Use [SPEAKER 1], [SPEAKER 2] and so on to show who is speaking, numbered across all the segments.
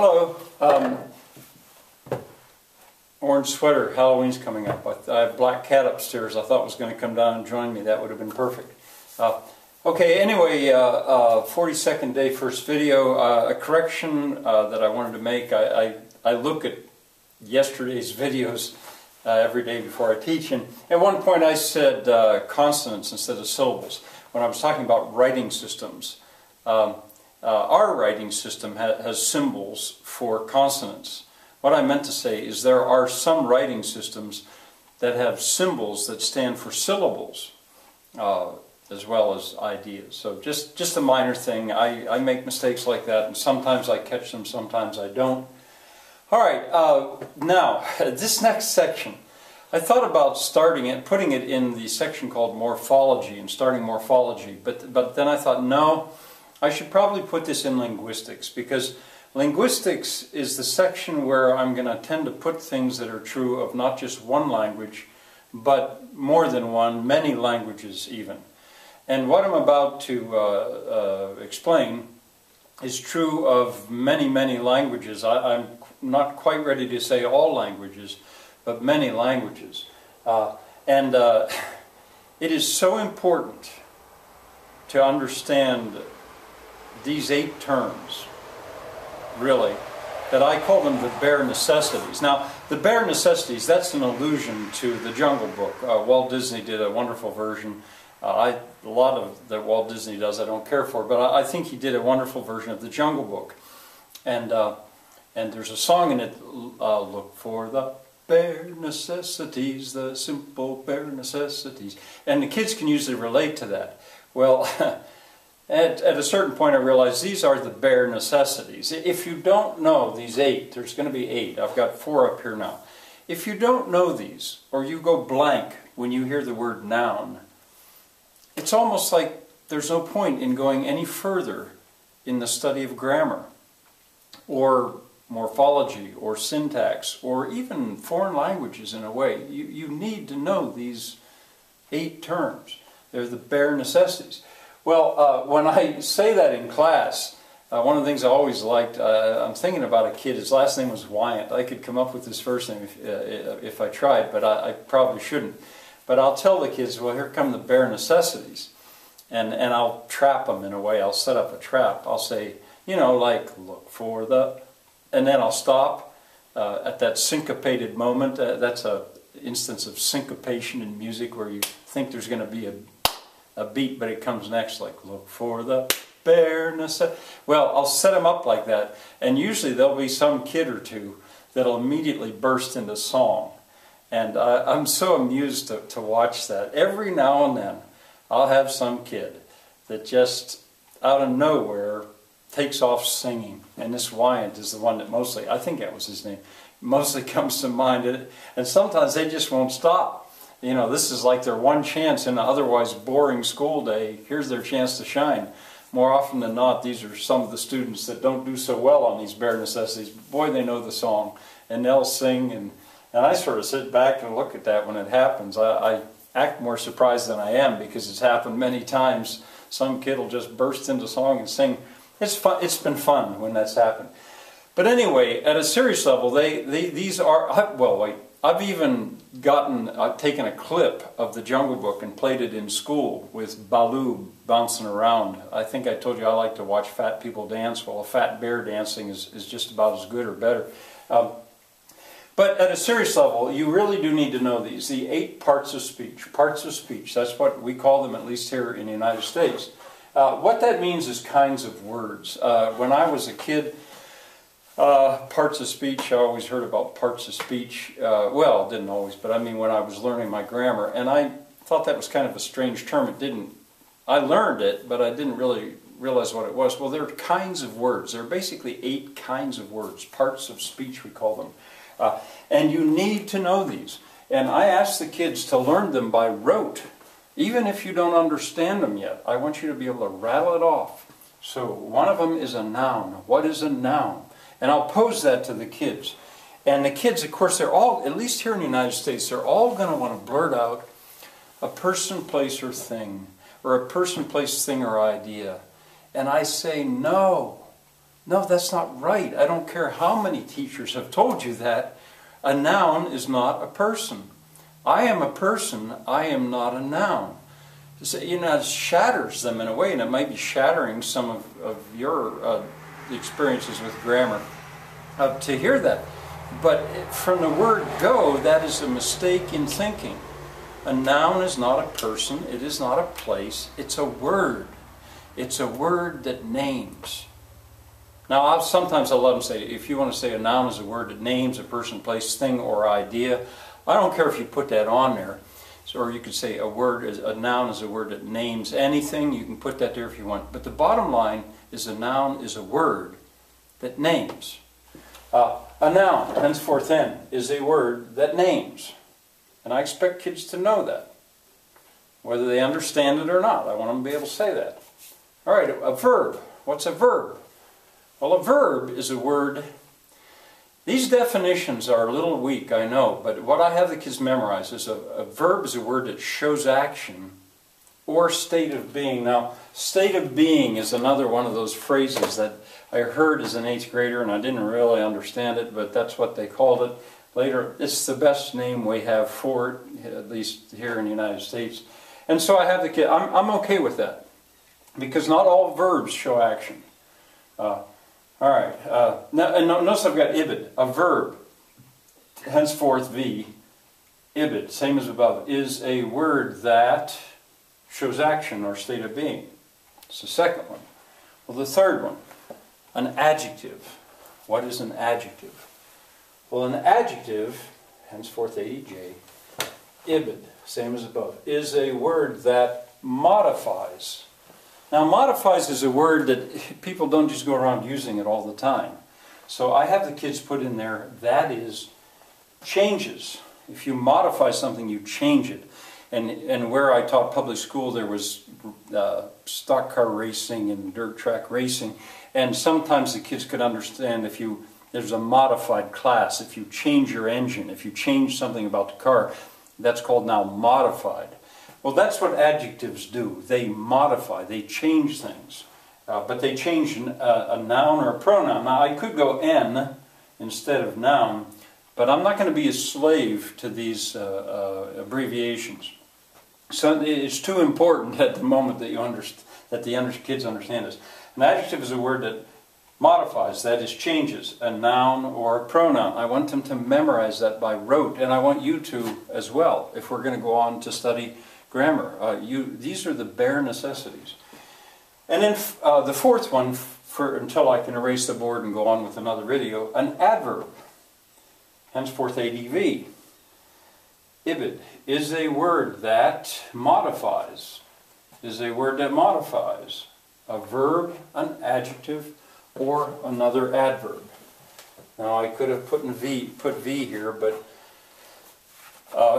[SPEAKER 1] Hello. Orange sweater. Halloween's coming up. I have Black Cat upstairs. I thought was going to come down and join me. That would have been perfect. Okay, anyway, 42nd day first video. A correction that I wanted to make. I look at yesterday's videos every day before I teach, and at one point I said consonants instead of syllables when I was talking about writing systems. Our writing system has symbols for consonants. What I meant to say is there are some writing systems that have symbols that stand for syllables as well as ideas. So just a minor thing. I make mistakes like that, and sometimes I catch them, sometimes I don't. All right, now, this next section, I thought about starting it, putting it in the section called morphology and starting morphology, but then I thought, no, I should probably put this in linguistics, because linguistics is the section where I'm going to tend to put things that are true of not just one language, but more than one, many languages even. And what I'm about to explain is true of many, many languages. I'm not quite ready to say all languages, but many languages. It is so important to understand these 8 terms, really, that I call them the bare necessities. Now, the bare necessities, that's an allusion to the Jungle Book. Walt Disney did a wonderful version. A lot of that Walt Disney does I don't care for, but I think he did a wonderful version of the Jungle Book. And there's a song in it, look for the bare necessities, the simple bare necessities. And the kids can usually relate to that. Well, at a certain point I realized these are the bare necessities. If you don't know these 8, there's going to be 8. I've got 4 up here now. If you don't know these, or you go blank when you hear the word noun, it's almost like there's no point in going any further in the study of grammar, or morphology, or syntax, or even foreign languages in a way. You need to know these 8 terms. They're the bare necessities. Well, when I say that in class, one of the things I always liked, I'm thinking about a kid, his last name was Wyant. I could come up with his first name if I tried, but I probably shouldn't. But I'll tell the kids, well, here come the bare necessities. And I'll trap them in a way. I'll set up a trap. I'll say, you know, like, look for the... And then I'll stop at that syncopated moment. That's an instance of syncopation in music where you think there's going to be a beat, but it comes next, like, look for the bare necessities. Well, I'll set them up like that, and usually there'll be some kid or two that'll immediately burst into song. And I'm so amused to watch that. Every now and then, I'll have some kid that just, out of nowhere, takes off singing. And this Wyant is the one that mostly, I think that was his name, mostly comes to mind. And sometimes they just won't stop. You know, this is like their one chance in an otherwise boring school day. Here's their chance to shine. More often than not, these are some of the students that don't do so well on these bare necessities. Boy, they know the song, and they'll sing, and I sort of sit back and look at that when it happens. I act more surprised than I am, because it's happened many times. Some kid will just burst into song and sing. It's fun. It's been fun when that's happened. But anyway, at a serious level, these are, well, wait, I've even taken a clip of the Jungle Book and played it in school with Baloo bouncing around. I think I told you I like to watch fat people dance. Well, a fat bear dancing is just about as good or better. But at a serious level, you really do need to know these. The 8 parts of speech. Parts of speech, that's what we call them, at least here in the United States. What that means is kinds of words. When I was a kid, parts of speech, I always heard about parts of speech. Well, didn't always, but I mean when I was learning my grammar. And I thought that was kind of a strange term. I learned it, but I didn't really realize what it was. Well, there are kinds of words. There are basically 8 kinds of words. Parts of speech, we call them. And you need to know these. And I ask the kids to learn them by rote. Even if you don't understand them yet, I want you to be able to rattle it off. So one of them is a noun. What is a noun? And I'll pose that to the kids. And the kids, of course, they're all, at least here in the United States, they're all going to want to blurt out a person, place, or thing. Or a person, place, thing, or idea. And I say, no. No, that's not right. I don't care how many teachers have told you that. A noun is not a person. I am a person, I am not a noun. You know, it shatters them in a way, and it might be shattering some of your experiences with grammar to hear that. But from the word go, that is a mistake in thinking. A noun is not a person, it is not a place, it's a word. It's a word that names. Now, sometimes I'll let them say, if you want to say a noun is a word that names a person, place, thing, or idea, I don't care if you put that on there. So, or you could say a noun is a word that names anything. You can put that there if you want. But the bottom line is a noun is a word that names. A noun, henceforth then, is a word that names. And I expect kids to know that, whether they understand it or not. I want them to be able to say that. All right, a verb. What's a verb? Well, a verb is a word. These definitions are a little weak, I know, but what I have the kids memorize is a verb is a word that shows action or state of being. Now, state of being is another one of those phrases that I heard as an 8th grader, and I didn't really understand it, but that's what they called it later. It's the best name we have for it, at least here in the United States. And so I have the kid, I'm okay with that, because not all verbs show action. All right, now notice I've got ibid, a verb, henceforth v, ibid, same as above, is a word that shows action or state of being. It's the second one. Well, the third one, an adjective. What is an adjective? Well, an adjective, henceforth AEJ, ibid, same as above, is a word that modifies. Now, modifies is a word that people don't just go around using it all the time. So I have the kids put in there, that is, changes. If you modify something, you change it. And where I taught public school, there was stock car racing and dirt track racing. And sometimes the kids could understand if there's a modified class, if you change your engine, if you change something about the car, that's called now modified. Well, that's what adjectives do. They modify, they change things. But they change a noun or a pronoun. Now, I could go N instead of noun, but I'm not going to be a slave to these abbreviations. So it's too important at the moment that the kids understand this. An adjective is a word that modifies, that is, changes a noun or a pronoun. I want them to memorize that by rote, and I want you to as well, if we're going to go on to study grammar. These are the bare necessities. And then the fourth one, until I can erase the board and go on with another video, an adverb, henceforth ADV. Ibid is a word that modifies, is a word that modifies a verb, an adjective, or another adverb. Now I could have put V here, but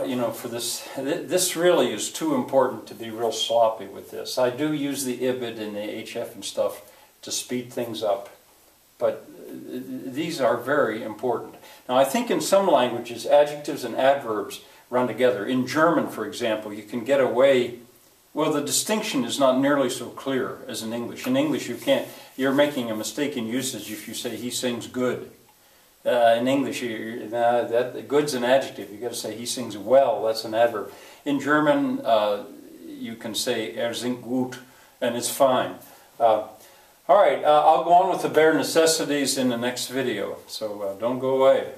[SPEAKER 1] you know, for this really is too important to be real sloppy with this. I do use the ibid and the HF and stuff to speed things up, but these are very important. Now I think in some languages adjectives and adverbs run together. In German, for example, you can get away, well, the distinction is not nearly so clear as in English. In English you're making a mistake in usage if you say he sings good. In English, that good's an adjective. You've got to say he sings well. That's an adverb. In German, you can say singt gut, and it's fine. All right, I'll go on with the bare necessities in the next video, so don't go away.